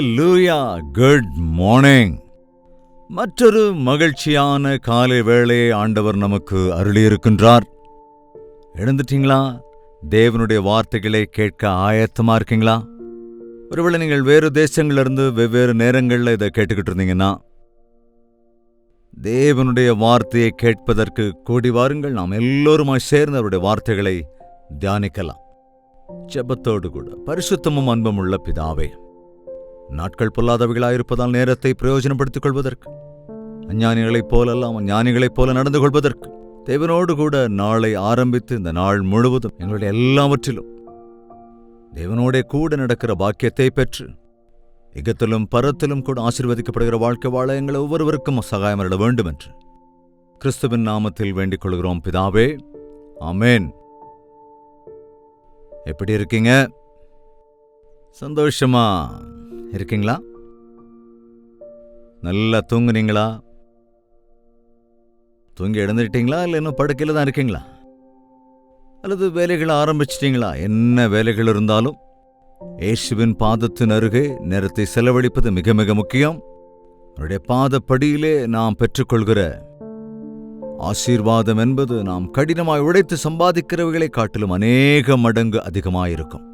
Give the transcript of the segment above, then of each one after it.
ஹல்லேலூயா. Good morning. மற்றொரு மகிழ்ச்சியான காலை வேளையை ஆண்டவர் நமக்கு அருளியிருக்கின்றார். எழுந்துட்டீங்களா? தேவனுடைய வார்த்தைகளை கேட்க ஆயத்தமா இருக்கீங்களா? ஒருவேளை நீங்கள் வேறு தேசங்களிலிருந்து வெவ்வேறு நேரங்களில் இதை கேட்டுக்கிட்டு இருந்தீங்கன்னா, தேவனுடைய வார்த்தையை கேட்பதற்கு கூடி வாருங்கள். நாம் எல்லோருமாய் சேர்ந்து அவருடைய வார்த்தைகளை தியானிக்கலாம். ஜெபத்தோடு கூட. பரிசுத்தமும் அன்பும் உள்ள பிதாவே, நாட்கள் பொல்லாதவைகளாயிருப்பதால் நேரத்தை பிரயோஜனப்படுத்திக் கொள்வதற்கு, அஞ்ஞானிகளைப் போலல்லாமல் ஞானிகளைப் போல நடந்து கொள்வதற்கு, தேவனோடு கூட நாளை ஆரம்பித்து இந்த நாள் முழுவதும் எங்களுடைய எல்லாவற்றிலும் தேவனோட கூட நடக்கிற பாக்கியத்தை பெற்று இகத்திலும் பரத்திலும் கூட ஆசீர்வதிக்கப்படுகிற வாழ்க்கை வாழ எங்களை ஒவ்வொருவருக்கும் சகாயம் அருள வேண்டும் என்று கிறிஸ்துவின் நாமத்தில் வேண்டிக் கொள்கிறோம் பிதாவே. ஆமென். எப்படி இருக்கீங்க? சந்தோஷமா இருக்கீங்களா? நல்லா தூங்குனீங்களா? தூங்கி எழுந்துட்டீங்களா? இல்லை இன்னும் படுக்கையில் தான் இருக்கீங்களா? அல்லது வேலைகளை ஆரம்பிச்சிட்டீங்களா? என்ன வேலைகள் இருந்தாலும் இயேசுவின் பாதத்தின் அருகே நேரத்தை செலவழிப்பது மிக மிக முக்கியம். அவருடைய பாதப்படியிலே நாம் பெற்றுக்கொள்கிற ஆசீர்வாதம் என்பது நாம் கடினமாய் உழைத்து சம்பாதிக்கிறவைகளை காட்டிலும் அநேக மடங்கு அதிகமாயிருக்கும்.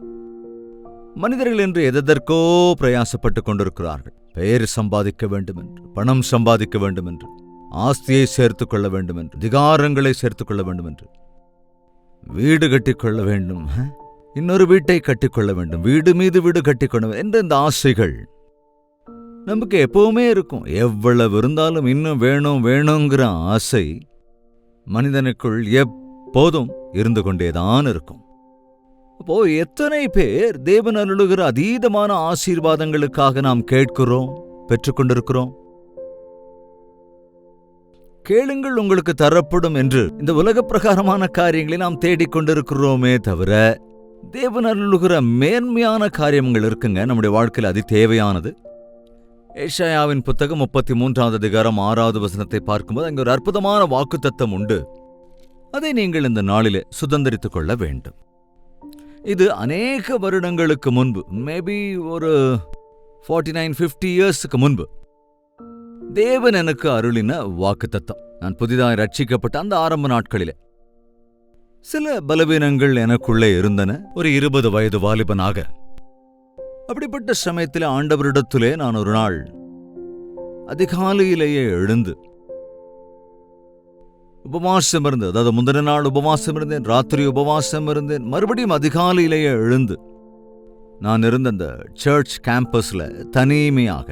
மனிதர்கள் என்று எதற்கோ பிரயாசப்பட்டுக் கொண்டிருக்கிறார்கள். பெயர் சம்பாதிக்க வேண்டும் என்று, பணம் சம்பாதிக்க வேண்டும் என்று, ஆஸ்தியை சேர்த்துக் கொள்ள வேண்டும் என்று, அதிகாரங்களை சேர்த்துக் கொள்ள வேண்டும் என்று, வீடு கட்டிக்கொள்ள வேண்டும், இன்னொரு வீட்டை கட்டிக்கொள்ள வேண்டும், வீடு மீது வீடு கட்டிக்கொள்ள என்ற இந்த ஆசைகள் நமக்கு எப்பவுமே இருக்கும். எவ்வளவு இருந்தாலும் இன்னும் வேணும் வேணுங்கிற ஆசை மனிதனுக்குள் எப்போதும் இருந்து கொண்டேதான் இருக்கும். அப்போ எத்தனை பேர் தேவன் அருளுகிற அதீதமான ஆசீர்வாதங்களுக்காக நாம் கேட்கிறோம், பெற்றுக்கொண்டிருக்கிறோம்? கேளுங்கள் உங்களுக்கு தரப்படும் என்று இந்த உலக பிரகாரமான காரியங்களை நாம் தேடிக்கொண்டிருக்கிறோமே தவிர, தேவன் அருளுகிற மேன்மையான காரியங்கள் இருக்குங்க நம்முடைய வாழ்க்கையில். அது தேவையானது. ஏசாயாவின் புத்தகம் 33வது அதிகாரம் 6வது வசனத்தை பார்க்கும்போது அங்கே ஒரு அற்புதமான வாக்குத்தத்தம் உண்டு. அதை நீங்கள் இந்த நாளிலே சுதந்திரித்துக் கொள்ள வேண்டும். இது அநேக வருடங்களுக்கு முன்பு, மேபி ஒரு 49-50 இயர்ஸுக்கு முன்பு தேவன் எனக்கு அருளின வாக்குத்தத்தம். நான் புதிதாக ரட்சிக்கப்பட்ட அந்த ஆரம்ப நாட்களிலே சில பலவீனங்கள் எனக்குள்ளே இருந்தன. ஒரு 20 வயது வாலிபனாக அப்படிப்பட்ட சமயத்தில் ஆண்டவரிடத்திலே நான் ஒரு நாள் அதிகாலையிலேயே எழுந்து உபவாசம் இருந்தேன். அதாவது முந்தின நாள் உபவாசம் இருந்தேன், ராத்திரி உபவாசம் இருந்தேன். மறுபடியும் அதிகாலையிலேயே எழுந்து நான் இருந்த அந்த சர்ச் கேம்பஸ்ல தனிமையாக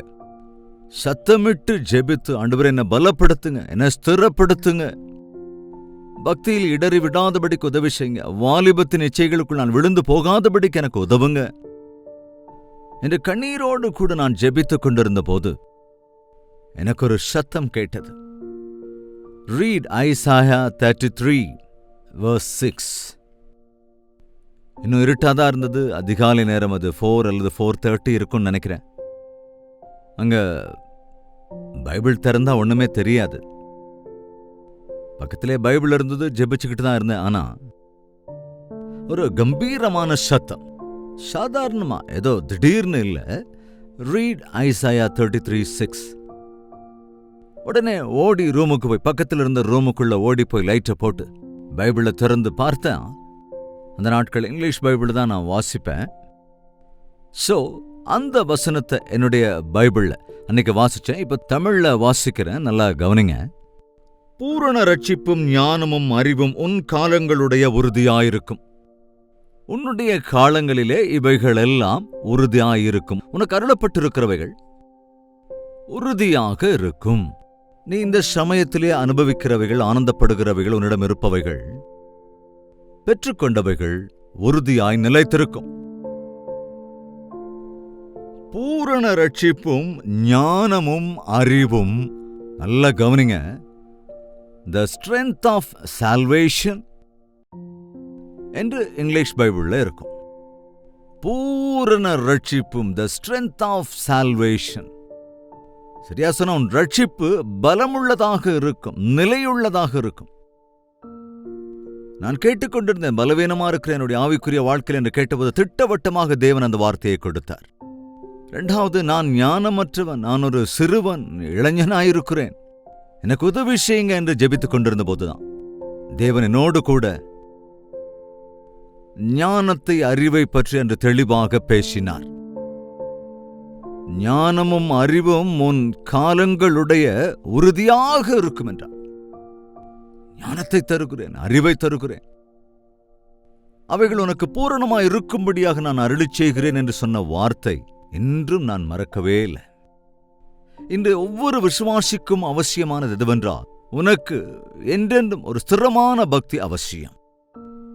சத்தமிட்டு ஜெபித்து, ஆண்டவரே என்னை பலப்படுத்துங்க, என்னை ஸ்திரப்படுத்துங்க, பக்தியில் இடறி விடாதபடிக்கு உதவி செய்யுங்க, வாலிபத்தின் இச்சைகளுக்குள் நான் விழுந்து போகாதபடிக்கு எனக்கு உதவுங்க என்று கண்ணீரோடு கூட நான் ஜெபித்துக் கொண்டிருந்த போது எனக்கு ஒரு சத்தம் கேட்டது. Read Isaiah 33 verse 6. இன்னும் இருட்டாதான் இருந்தது. அதிகாலை நேரம், அது 4 அல்லது 4:30 இருக்கும்னு நினைக்கிறேன். அங்க பைபிள் திறந்தா ஒண்ணுமே தெரியாது. பக்கத்திலே பைபிள் இருந்தது, ஜெபிச்சுக்கிட்டு தான் இருந்தேன். ஆனா ஒரு கம்பீரமான சத்தம், சாதாரணமா ஏதோ திடீர்னு இல்ல, Read Isaiah 33:6. உடனே ஓடி ரூமுக்கு போய், பக்கத்தில் இருந்த ரூமுக்குள்ள ஓடி போய் லைட்டை போட்டு பைபிளை திறந்து பார்த்தேன். அந்த நாட்கள் இங்கிலீஷ் பைபிள் தான் நான் வாசிப்பேன். ஸோ அந்த வசனத்தை என்னுடைய பைபிள்ல அன்னைக்கு வாசிச்சேன். இப்ப தமிழ்ல வாசிக்கிறேன், நல்லா கவனிங்க. பூரண ரட்சிப்பும் ஞானமும் அறிவும் உன் காலங்களுடைய உறுதியாயிருக்கும். உன்னுடைய காலங்களிலே இவைகள் எல்லாம் உறுதியாயிருக்கும். உனக்கு அருளப்பட்டிருக்கிறவைகள் உறுதியாக இருக்கும். நீ இந்த சமயத்திலே அனுபவிக்கிறவைகள், ஆனந்தப்படுகிறவைகள், உன்னிடம் இருப்பவைகள், பெற்றுக்கொண்டவைகள் உறுதியாய் நிலைத்திருக்கும். பூரண ரட்சிப்பும் ஞானமும் அறிவும், நல்ல கவனிங்க, the strength of salvation என்று இங்கிலீஷ் பைபிள்ல இருக்கும். பூரண ரட்சிப்பும், the strength of salvation. சரியா சொன்ன, உன் ரட்சிப்பு பலமுள்ளதாக இருக்கும், நிலையுள்ளதாக இருக்கும். நான் கேட்டுக்கொண்டிருந்தேன், பலவீனமா இருக்கிற என்னுடைய ஆவிக்குரிய வாழ்க்கையில் என்று கேட்டபோது திட்டவட்டமாக தேவன் அந்த வார்த்தையை கொடுத்தார். இரண்டாவது, நான் ஞானமற்றவன், நான் ஒரு சிறுவன், இளைஞனாயிருக்கிறேன், எனக்கு உதவி செய்யுங்க என்று ஜெபித்துக் கொண்டிருந்த போதுதான் தேவன் என்னோடு கூட ஞானத்தை, அறிவை பற்றி என்று தெளிவாக பேசினார். ஞானமும் அறிவும் முன் காலங்களுடைய உறுதியாக இருக்கும் என்றார். ஞானத்தை தருகிறேன், அறிவை தருகிறேன், அவைகள் உனக்கு பூரணமாய் இருக்கும்படியாக நான் அருளிச் செய்கிறேன் என்று சொன்ன வார்த்தை இன்றும் நான் மறக்கவே இல்லை. இன்று ஒவ்வொரு விசுவாசிக்கும் அவசியமானது எதுவென்றால், உனக்கு என்றென்றும் ஒரு ஸ்திரமான பக்தி அவசியம்.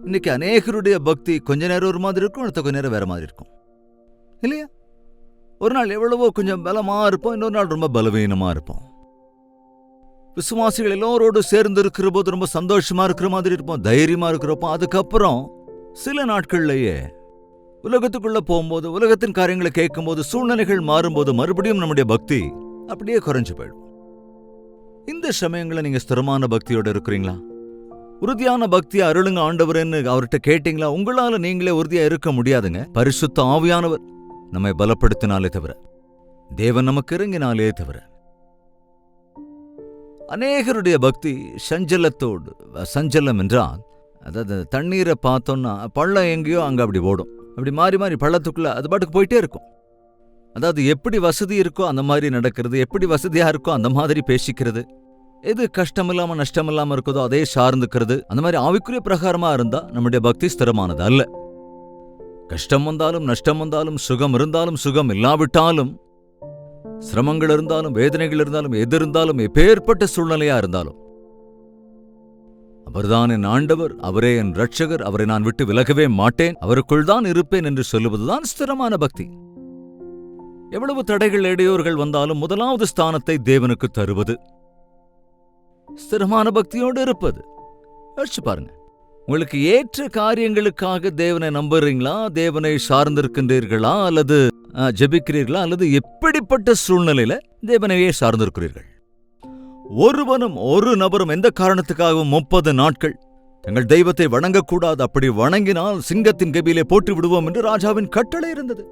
இன்னைக்கு அநேகருடைய பக்தி கொஞ்ச நேரம் ஒரு மாதிரி இருக்கும், அடுத்த கொஞ்ச நேரம் வேற மாதிரி இருக்கும் இல்லையா? ஒரு நாள் எவ்வளவோ கொஞ்சம் பலமா இருப்போம், இன்னொரு நாள் ரொம்ப பலவீனமா இருப்போம். விசுவாசிகள் எல்லோரோடு சேர்ந்து இருக்கிற போது ரொம்ப சந்தோஷமா இருக்கிற மாதிரி இருப்போம், தைரியமா இருக்கிறப்போ. அதுக்கப்புறம் சில நாட்கள்லயே உலகத்துக்குள்ள போகும்போது, உலகத்தின் காரியங்களை கேட்கும்போது, சூழ்நிலைகள் மாறும்போது மறுபடியும் நம்முடைய பக்தி அப்படியே குறைஞ்சு போயிடும். இந்த சமயங்களை நீங்க ஸ்திரமான பக்தியோட இருக்கிறீங்களா? உறுதியான பக்தியை அருளுங்க ஆண்டவர்ன்னு அவர்கிட்ட கேட்டீங்களா? உங்களால நீங்களே உறுதியா இருக்க முடியாதுங்க. பரிசுத்த ஆவியானவர் நம்மை பலப்படுத்தினாலே தவிர, தேவன் நமக்கு இறங்கினாலே தவிர. அநேகருடைய பக்தி சஞ்சலத்தோடு, சஞ்சலம் என்றால் அதாவது தண்ணீரை பார்த்தோம்னா பள்ளம் எங்கேயோ அங்க அப்படி ஓடும், அப்படி மாறி மாறி பள்ளத்துக்குள்ள அது பாட்டுக்கு போயிட்டே இருக்கும். அதாவது எப்படி வசதி இருக்கோ அந்த மாதிரி நடக்கிறது, எப்படி வசதியா இருக்கோ அந்த மாதிரி பேசிக்கிறது, எது கஷ்டமில்லாம நஷ்டமில்லாம இருக்குதோ அதே சார்ந்துக்கிறது. அந்த மாதிரி ஆவிக்குரிய பிரகாரமா இருந்தா நம்முடைய பக்தி ஸ்திரமானது அல்ல. கஷ்டம் வந்தாலும் நஷ்டம் வந்தாலும், சுகம் இருந்தாலும் சுகம் இல்லாவிட்டாலும், சிரமங்கள் இருந்தாலும் வேதனைகள் இருந்தாலும், எது இருந்தாலும், எப்பேற்பட்ட சூழ்நிலையா இருந்தாலும், அவர்தான் என் ஆண்டவர், அவரே என் இரட்சகர், அவரை நான் விட்டு விலகவே மாட்டேன், அவருக்குள் தான் இருப்பேன் என்று சொல்லுவதுதான் ஸ்திரமான பக்தி. எவ்வளவு தடைகள் இடையூறுகள் வந்தாலும் முதலாவது ஸ்தானத்தை தேவனுக்கு தருவது ஸ்திரமான பக்தியோடு இருப்பது. யோசிச்சு பாருங்க, உங்களுக்கு ஏற்ற காரியங்களுக்காக தேவனை நம்புறீங்களா, தேவனை சார்ந்திருக்கின்றீர்களா, அல்லது ஜெபிக்கிறீர்களா, அல்லது எப்படிப்பட்ட சூழ்நிலையில தேவனையே சார்ந்திருக்கிறீர்கள்? ஒருவனும் ஒரு நபரும் எந்த காரணத்துக்காகவும் 30 நாட்கள் தங்கள் தெய்வத்தை வணங்கக்கூடாது. அப்படி வணங்கினால் சிங்கத்தின் கபியிலே போட்டு விடுவோம் என்று ராஜாவின் கட்டளை இருந்தது.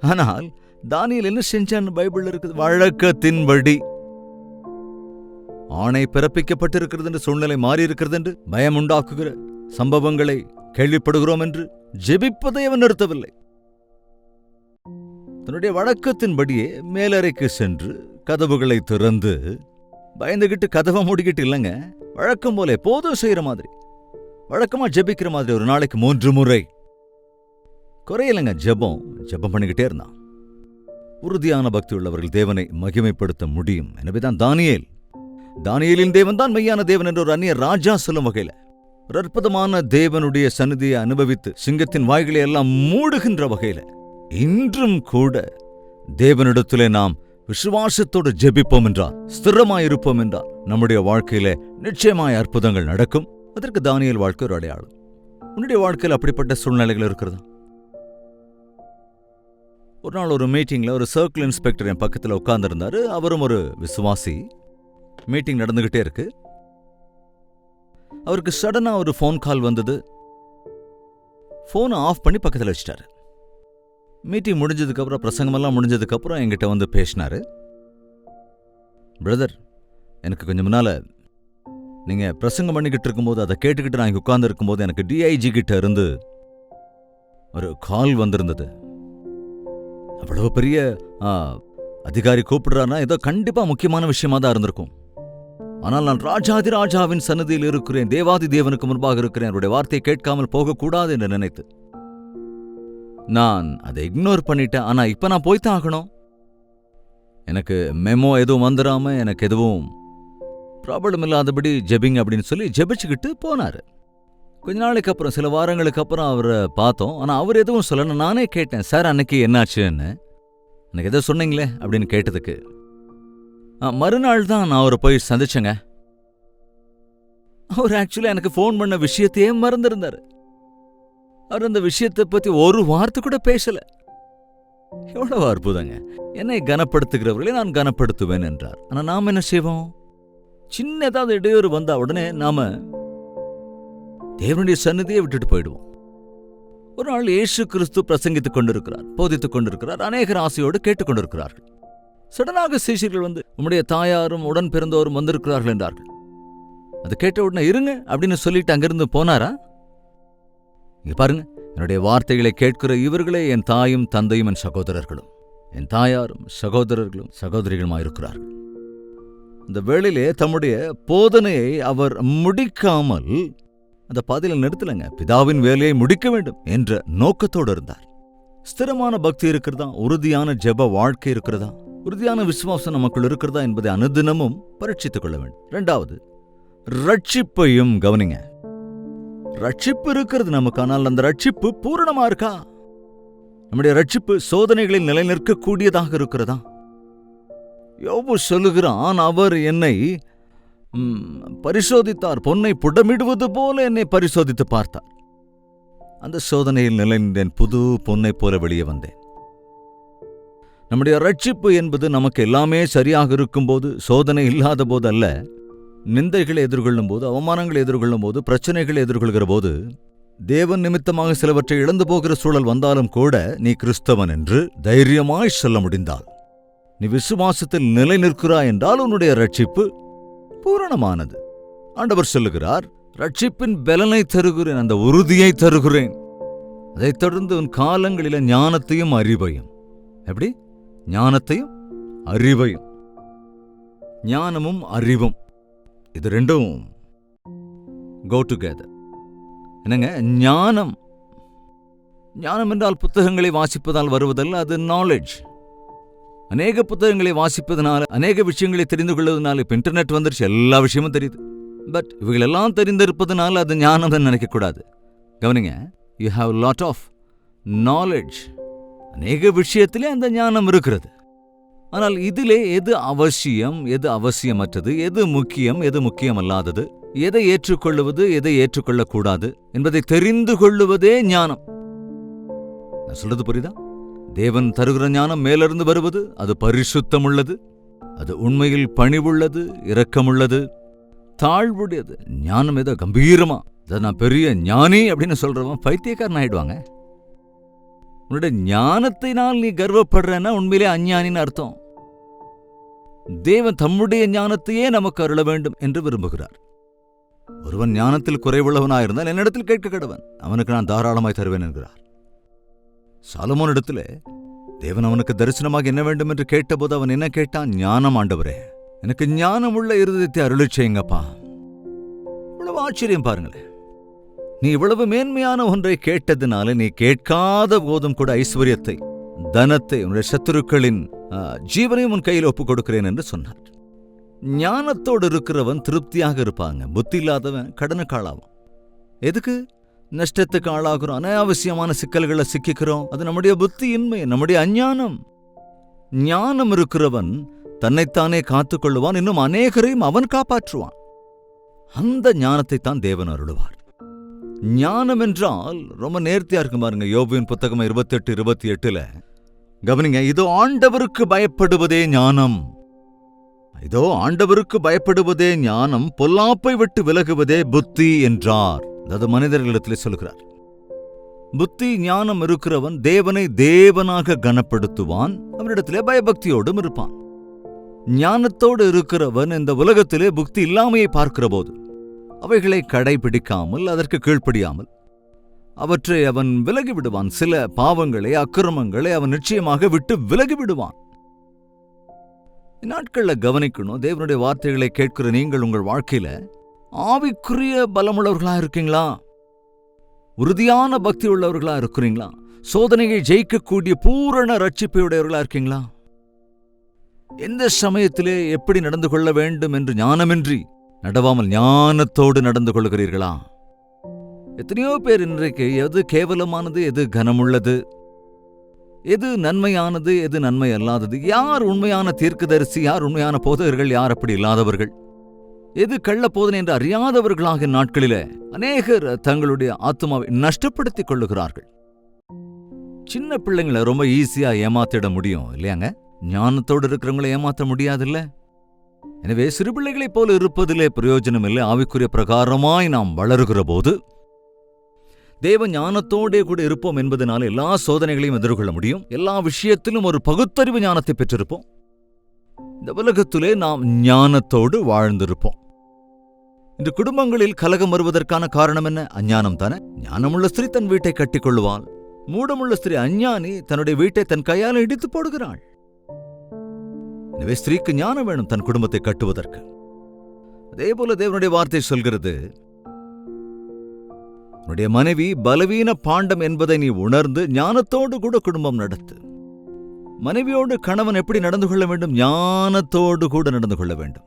ஆனால் தானியேல் என்ன செஞ்சான்? பைபிள் இருக்குது, வழக்கத்தின்படி ஆணை பிறப்பிக்கப்பட்டிருக்கிறது என்று, சூழ்நிலை மாறி இருக்கிறது என்று, பயம் உண்டாக்குகிற சம்பவங்களை கேள்விப்படுகிறோம் என்று ஜெபிப்பதை அவன் நிறுத்தவில்லை. தன்னுடைய வழக்கத்தின்படியே மேலறைக்கு சென்று கதவுகளை திறந்து, பயந்துகிட்டு கதவை மூடிக்கிட்டு இல்லைங்க, வழக்கம் போல எப்போதும் செய்யற மாதிரி, வழக்கமா ஜெபிக்கிற மாதிரி ஒரு நாளைக்கு 3 முறை குறையிலங்க ஜெபம் பண்ணிக்கிட்டே இருந்தான். உறுதியான பக்தி உள்ளவர்கள் தேவனை மகிமைப்படுத்த முடியும். எனவேதான் தானியேலின் தேவன் தான் மெய்யான தேவன் என்று ஒரு அந்நிய ராஜா சொல்லும் வகையில ஒரு அற்புதமான தேவனுடைய சந்நிதியை அனுபவித்து சிங்கத்தின் வாய்களை எல்லாம் மூடுகின்ற வகையில இன்றும் கூட தேவனிடத்திலே நாம் விசுவாசத்தோடு ஜெபிப்போம் என்றால், ஸ்திரமாயிருப்போம் என்றால், நம்முடைய வாழ்க்கையில நிச்சயமாய் அற்புதங்கள் நடக்கும். அதற்கு தானியேல் வாழ்க்கை ஒரு அடையாளம். உன்னுடைய வாழ்க்கையில் அப்படிப்பட்ட சூழ்நிலைகள் இருக்கிறதா? ஒரு நாள் ஒரு மீட்டிங்ல ஒரு சர்க்கிள் இன்ஸ்பெக்டர் என் பக்கத்தில் உட்கார்ந்திருந்தாரு. அவரும் ஒரு விசுவாசி. மீட்டிங் நடந்துகிட்டே இருக்கு. அவருக்கு சடனா ஒரு ஃபோன் கால் வந்தது. ஃபோனை ஆஃப் பண்ணி பக்கத்தில் வச்சிட்டாரு. மீட்டிங் முடிஞ்சதுக்கு அப்புறம், பிரசங்கமெல்லாம் முடிஞ்சதுக்கு அப்புறம் என்கிட்ட வந்து பேசினாரு. பிரதர், எனக்கு கொஞ்சம் முன்னால நீங்க பிரசங்கம் பண்ணிக்கிட்டு இருக்கும்போது, அதை கேட்டுக்கிட்டு நான் இங்கே உட்கார்ந்து இருக்கும்போது எனக்கு டிஐஜி கிட்ட இருந்து ஒரு கால் வந்திருந்தது. அவ்வளவு பெரிய அதிகாரி கூப்பிடுறாருன்னா ஏதோ கண்டிப்பா முக்கியமான விஷயமா தான் இருந்திருக்கும். ஆனால் நான் ராஜாதி ராஜாவின் சன்னதியில் இருக்கிறேன், தேவாதி தேவனுக்கு முன்பாக இருக்கிறேன், அவருடைய வார்த்தையை கேட்காமல் போகக்கூடாது என்று நினைத்து நான் அதை இக்னோர் பண்ணிட்டேன். ஆனா இப்ப நான் போய்தான் ஆகணும். எனக்கு மெமோ எதுவும் வந்துடாம, எனக்கு எதுவும் ப்ராப்ளம் இல்லாதபடி ஜெபிங்க அப்படின்னு சொல்லி ஜெபிச்சுக்கிட்டு போனாரு. கொஞ்ச நாளைக்கு அப்புறம், சில வாரங்களுக்கு அப்புறம் அவரை பார்த்தோம். ஆனா அவர் எதுவும் சொல்லணும். நானே கேட்டேன், சார் அன்னைக்கு என்னாச்சுன்னு, அன்னைக்கு எதோ சொன்னீங்களே அப்படின்னு கேட்டதுக்கு, மறுநாள் தான் நான் அவரை போய் சந்திச்சேங்க. அவர் ஆக்சுவலா எனக்கு ஃபோன் பண்ண விஷயத்தையே மறந்திருந்தாரு. அவர் அந்த விஷயத்தை பத்தி ஒரு வார்த்தை கூட பேசல. எவ்வளவு அற்புதங்க! என்னை கனப்படுத்துகிறவர்களை நான் கனப்படுத்துவேன் என்றார். ஆனா நாம என்ன செய்வோம்? சின்ன ஏதாவது இடையூறு வந்தா உடனே நாம தேவனுடைய சன்னதியை விட்டுட்டு போயிடுவோம். ஒரு நாள் இயேசு கிறிஸ்து பிரசங்கித்துக் கொண்டிருக்கிறார், போதித்துக் கொண்டிருக்கிறார். அநேகர் ஆசையோடு கேட்டுக்கொண்டிருக்கிறார்கள். சடனாக சீஷர்கள் வந்து, உம்முடைய தாயாரும் உடன் பிறந்தோரும் வந்திருக்கிறார்கள் என்றார்கள். அது கேட்ட உடனே இருங்க அப்படின்னு சொல்லிட்டு அங்கிருந்து போனாரா? இங்க பாருங்க, என்னுடைய வார்த்தைகளை கேட்கிற இவர்களே என் தாயும் தந்தையும் என் சகோதரர்களும், என் தாயாரும் சகோதரர்களும் சகோதரிகளுமாயிருக்கிறார்கள். இந்த வேளையிலே தம்முடைய போதனையை அவர் முடிக்காமல் அந்த பாதையில் நிறுத்தலைங்க. பிதாவின் வேலையை முடிக்க வேண்டும் என்ற நோக்கத்தோடு இருந்தார். ஸ்திரமான பக்தி இருக்கிறதா, உறுதியான ஜெப வாழ்க்கை இருக்கிறதா, உறுதியான விசுவாசம் நமக்குள் இருக்கிறதா என்பதை அனுதினமும் பரீட்சித்துக் கொள்ள வேண்டும். இரண்டாவது, ரட்சிப்பையும் கவனிங்க. ரட்சிப்பு இருக்கிறது நமக்கு, ஆனால் அந்த ரட்சிப்பு பூரணமா இருக்கா? நம்முடைய ரட்சிப்பு சோதனைகளில் நிலை நிற்கக்கூடியதாக இருக்கிறதா? யோபு சொல்லுகிறான், அவர் என்னை பரிசோதித்தார், பொன்னை புடமிடுவது போல என்னை பரிசோதித்து பார்த்தார். அந்த சோதனையில் நிலை நின்றேன், புது பொன்னை போல வெளியே வந்தேன். நம்முடைய ரட்சிப்பு என்பது நமக்கு எல்லாமே சரியாக இருக்கும்போது, சோதனை இல்லாத போது அல்ல. நிந்தைகளை எதிர்கொள்ளும் போது, அவமானங்களை எதிர்கொள்ளும் போது, பிரச்சனைகளை எதிர்கொள்கிற போது, தேவன் நிமித்தமாக சிலவற்றை இழந்து போகிற சூழல் வந்தாலும் கூட நீ கிறிஸ்தவன் என்று தைரியமாய் சொல்ல முடிந்தால், நீ விசுவாசத்தில் நிலை நிற்கிறாய் என்றால் உன்னுடைய ரட்சிப்பு பூரணமானது. ஆண்டவர் சொல்லுகிறார், ரட்சிப்பின் பலனை தருகிறேன், அந்த உறுதியை தருகிறேன். அதைத் தொடர்ந்து உன் காலங்களில ஞானத்தையும் அறிவையும். எப்படி? ஞானத்தையும் அறிவையும். ஞானமும் அறிவும் இது ரெண்டும் கோ டுகெதர். என்னங்க ஞானம்? ஞானம் என்றால் புத்தகங்களை வாசிப்பதால் வருவதல்ல, அது நாலேஜ். அநேக புத்தகங்களை வாசிப்பதனால, அநேக விஷயங்களை தெரிந்து கொள்வதனால, இப்போ இன்டர்நெட் வந்துருச்சு, எல்லா விஷயமும் தெரியுது. பட் இவைகளெல்லாம் தெரிந்திருப்பதனால அது ஞானம் தான் நினைக்கக்கூடாது. கவனிங்க, you have lot of knowledge. அநேக விஷயத்திலே அந்த ஞானம் இருக்கிறது. ஆனால் இதிலே எது அவசியம், எது அவசியமற்றது, எது முக்கியம், எது முக்கியமல்லாதது, எதை ஏற்றுக்கொள்ளுவது, எதை ஏற்றுக்கொள்ளக்கூடாது என்பதை தெரிந்து கொள்ளுவதே ஞானம். நான் சொல்றது புரியுதா? தேவன் தருகிற ஞானம் மேலிருந்து வருவது, அது பரிசுத்தமுள்ளது, அது உண்மையில் பணிவுள்ளது, இரக்கமுள்ளது, தாழ்வுடையது. ஞானம் ஏதோ கம்பீரமா, இதை நான் பெரிய ஞானி அப்படின்னு சொல்றவன் பைத்தியக்காரன் ஆயிடுவாங்க. உன்னுடைய ஞானத்தினால் நீ கர்வப்படுறன்னா உண்மையிலே அஞ்ஞானின்னு அர்த்தம். தேவன் தம்முடைய ஞானத்தையே நமக்கு அருள வேண்டும் என்று விரும்புகிறார். ஒருவன் ஞானத்தில் குறைவுள்ளவனாயிருந்தால் என்னிடத்தில் கேட்க கடவன், அவனுக்கு நான் தாராளமாய் தருவேன் என்கிறார். சாலமோன் இடத்துல தேவன் அவனுக்கு தரிசனமாக என்ன வேண்டும் என்று கேட்டபோது அவன் என்ன கேட்டான்? ஞானம் ஆண்டவரே, எனக்கு ஞானம் உள்ள இருதயத்தை அருளச் செய்யுங்கப்பா. இவ்வளவு ஆச்சரியம் பாருங்களேன். நீ இவ்வளவு மேன்மையான ஒன்றை கேட்டதுனால நீ கேட்காத போதும் கூட ஐஸ்வர்யத்தை, தனத்தை, உன்னுடைய சத்துருக்களின் ஜீவனையும் உன் கையில் ஒப்புக் கொடுக்கிறேன் என்று சொன்னார். ஞானத்தோடு இருக்கிறவன் திருப்தியாக இருப்பாங்க. புத்தி இல்லாதவன் கடனுக்கு ஆளாவான். எதுக்கு? நஷ்டத்துக்கு ஆளாகிறோம், அனாவசியமான சிக்கல்களை சிக்கிக்கிறோம். அது நம்முடைய புத்தியின்மை, நம்முடைய அஞ்ஞானம். ஞானம் இருக்கிறவன் தன்னைத்தானே காத்துக்கொள்ளுவான், இன்னும் அநேகரையும் அவன் காப்பாற்றுவான். அந்த ஞானத்தை தான் தேவன் அருளுவார். ஞானம் என்றால் ரொம்ப நேர்த்தியா இருக்கும் பாருங்க. யோபுவின் புத்தகம் 28:28 கவனிங்க, இதோ ஆண்டவருக்கு பயப்படுவதே ஞானம். இதோ ஆண்டவருக்கு பயப்படுவதே ஞானம், பொல்லாப்பை விட்டு விலகுவதே புத்தி என்றார். அது மனிதர்களிடத்தில் சொல்கிறார். புத்தி ஞானம் இருக்கிறவன் தேவனை தேவனாக கனப்படுத்துவான், அவரிடத்திலே பயபக்தியோடும் இருப்பான். ஞானத்தோடு இருக்கிறவன் இந்த உலகத்திலே புத்தி இல்லாமையை பார்க்கிற போது அவைகளை கடைபிடிக்காமல், அதற்கு கீழ்ப்படியாமல் அவற்றை அவன் விலகிவிடுவான். சில பாவங்களை, அக்கிரமங்களை அவன் நிச்சயமாக விட்டு விலகிவிடுவான். இந்நாட்கள்ல கவனிக்கணும், தேவனுடைய வார்த்தைகளை கேட்கிற நீங்கள் உங்கள் வாழ்க்கையில ஆவிக்குரிய பலமுள்ளவர்களா இருக்கீங்களா? உறுதியான பக்தி உள்ளவர்களா இருக்கிறீங்களா? சோதனையை ஜெயிக்கக்கூடிய பூரண ரட்சிப்பையுடையவர்களா இருக்கீங்களா? எந்த சமயத்திலே எப்படி நடந்து கொள்ள வேண்டும் என்று ஞானமின்றி நடவாமல் ஞானத்தோடு நடந்து கொள்கிறீர்களா? எத்தனையோ பேர் இன்றைக்கு எது கேவலமானது, எது கனமுள்ளது, எது நன்மையானது, எது நன்மை அல்லாதது, யார் உண்மையான தீர்க்கதரிசி, யார் உண்மையான போதகர்கள், யார் அப்படி இல்லாதவர்கள், எது கள்ள போதனை என்று அறியாதவர்களாக நாட்களிலே அநேகர் தங்களுடைய ஆத்மாவை நஷ்டப்படுத்திக் கொள்ளுகிறார்கள். சின்ன பிள்ளைங்களை ரொம்ப ஈஸியா ஏமாத்திட முடியும் இல்லையாங்க? ஞானத்தோடு இருக்கிறவங்களை ஏமாற்ற முடியாதுல்ல. எனவே சிறு பிள்ளைகளைப் போல இருப்பதிலே பிரயோஜனம் இல்லை. ஆவிக்குரிய பிரகாரமாய் நாம் வளருகிற போது தேவ ஞானத்தோடே கூட இருப்போம் என்பதனால எல்லா சோதனைகளையும் எதிர்கொள்ள முடியும். எல்லா விஷயத்திலும் ஒரு பகுத்தறிவு ஞானத்தை பெற்றிருப்போம். இந்த உலகத்திலே நாம் ஞானத்தோடு வாழ்ந்திருப்போம். இந்த குடும்பங்களில் கலகம் வருவதற்கான காரணம் என்ன? அஞ்ஞானம் தானே. ஞானமுள்ள ஸ்திரீ தன் வீட்டை கட்டிக் கொள்ளுவாள். மூடமுள்ள ஸ்திரீ அஞ்ஞானி தன்னுடைய வீட்டை தன் கையால் இடித்து போடுகிறாள். எனவே ஸ்திரீக்கு ஞானம் வேணும் தன் குடும்பத்தை கட்டுவதற்கு. அதே போல தேவனுடைய வார்த்தை சொல்கிறது, உன்னுடைய மனைவி பலவீன பாண்டம் என்பதை நீ உணர்ந்து ஞானத்தோடு கூட குடும்பம் நடத்து. மனைவியோடு கணவன் எப்படி நடந்து கொள்ள வேண்டும்? ஞானத்தோடு கூட நடந்து கொள்ள வேண்டும்.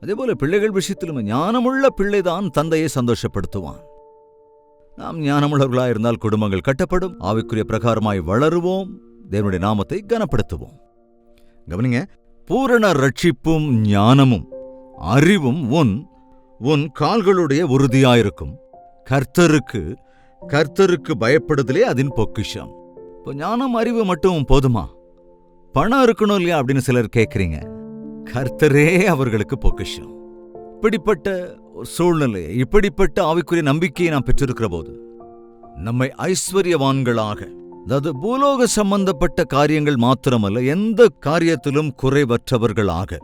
அதேபோல பிள்ளைகள் விஷயத்திலும் ஞானமுள்ள பிள்ளைதான் தந்தையை சந்தோஷப்படுத்துவான். நாம் ஞானமுள்ளவர்களாக இருந்தால் குடும்பங்கள் கட்டப்படும். ஆவிக்குரிய பிரகாரமாய் வளருவோம். தேவனுடைய நாமத்தை கனப்படுத்துவோம். கவனிங்க, பூரண ரட்சிப்பும் ஞானமும் அறிவும் உன் கால்களுடைய உறுதியாயிருக்கும். கர்த்தருக்கு பயப்படுதலே அதன் பொக்கிஷம். இப்போ ஞானம் அறிவு மட்டும் போதுமா? பணம் இருக்கணும் இல்லையா அப்படின்னு சிலர் கேட்குறீங்க. கர்த்தரே அவர்களுக்கு பொக்கிஷம். இப்படிப்பட்ட சூழ்நிலையை, இப்படிப்பட்ட ஆவிக்குரிய நம்பிக்கையை நாம் பெற்றிருக்கிற போது நம்மை ஐஸ்வர்யவான்களாக, அதாவது பூலோக சம்பந்தப்பட்ட காரியங்கள் மாத்திரமல்ல, எந்த காரியத்திலும் குறைவற்றவர்களாக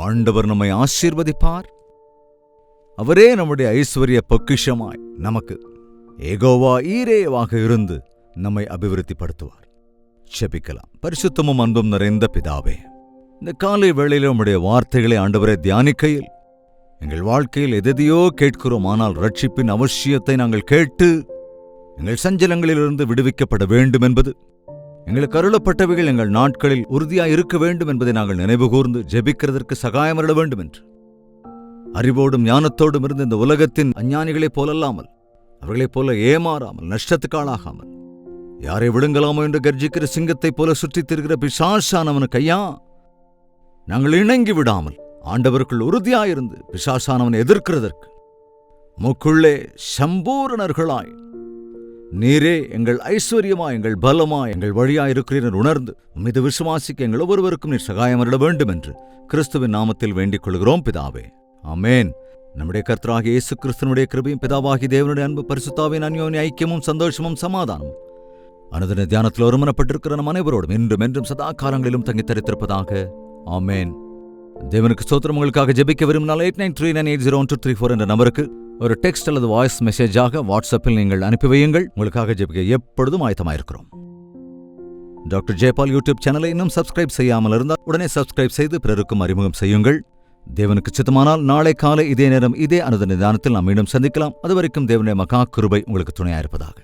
ஆண்டவர் நம்மை ஆசீர்வதிப்பார். அவரே நம்முடைய ஐஸ்வர்ய பொக்கிஷமாய் நமக்கு ஏகோவா ஈரேவாக இருந்து நம்மை அபிவிருத்திப்படுத்துவார். ஜெபிக்கலாம். பரிசுத்தமும் அன்பும் நிறைந்த பிதாவே, இந்த காலை வேளையில் உம்முடைய வார்த்தைகளை ஆண்டவரை தியானிக்கையில் எங்கள் வாழ்க்கையில் எதையோ கேட்கிறோம். ஆனால் ரட்சிப்பின் அவசியத்தை நாங்கள் கேட்டு எங்கள் சஞ்சலங்களிலிருந்து விடுவிக்கப்பட வேண்டும் என்பது, எங்களுக்கு அருளப்பட்டவைகள் எங்கள் நாட்களில் உறுதியாய் இருக்க வேண்டும் என்பதை நாங்கள் நினைவுகூர்ந்து ஜெபிக்கிறதற்கு சகாயமருள வேண்டும் என்று, அறிவோடும் ஞானத்தோடும் இருந்து இந்த உலகத்தின் அஞ்ஞானிகளைப் போலல்லாமல், அவர்களைப் போல ஏமாறாமல், நஷ்டத்துக்கு ஆளாகாமல், யாரை விழுங்கலாமோ என்று கர்ஜிக்கிற சிங்கத்தைப் போல சுற்றித் திரிகிற பிசாசானவனுக்கு ஐயா நாங்கள் இணங்கி விடாமல் ஆண்டவருக்குள் உறுதியாயிருந்து பிசாசானவனை எதிர்க்கிறதற்கு முக்குள்ளே சம்பூரணர்களாய் நீரே எங்கள் ஐஸ்வர்யமாய், எங்கள் பலமாய், எங்கள் வழியாய் இருக்கிறீர் உணர்ந்து மீது விசுவாசிக்க எங்கள் ஒவ்வொருவருக்கும் நீர் சகாயமருள வேண்டும் என்று கிறிஸ்துவின் நாமத்தில் வேண்டிக் கொள்கிறோம் பிதாவே. ஆமேன். நம்முடைய கர்த்தராகிய இயேசு கிறிஸ்துவினுடைய கிருபையும் பிதாவாகிய தேவனுடைய அன்பு பரிசுத்தாவின் அந்யோன்ய ஐக்கியமும் சந்தோஷமும் சமாதானமும் அனுதின தியானத்தில் ஒருமனப்பட்டிருக்கிற நம் அனைவரோடும் இன்றும் என்றும் சதா காலங்களிலும் தங்கித் தரித்திருப்பதாக. ஆமேன். தேவனுக்கு ஸ்தோத்திரம். உங்களுக்காக ஜெபிக்க விரும்பினால் 8939801234 என்ற நம்பருக்கு ஒரு டெக்ஸ்ட் அல்லது வாய்ஸ் மெசேஜாக வாட்ஸ்அப்பில் நீங்கள் அனுப்பி வையுங்கள். உங்களுக்காக ஜெபிக்க எப்பொழுதும் ஆயத்தமாயிருக்கிறோம். டாக்டர் ஜெயபால் யூடியூப் சேனலை இன்னும் சப்ஸ்கிரைப் செய்யாமல் இருந்தால் உடனே சப்ஸ்கிரைப் செய்து பிறருக்கும் அறிமுகம் செய்யுங்கள். தேவனுக்கு சித்தமானால் நாளை காலை இதே நேரம் இதே அனுதின தியானத்தில் நாம் மீண்டும் சந்திக்கலாம். அதுவரைக்கும் தேவனுடைய மகா கிருபை உங்களுக்கு துணையாயிருப்பதாக.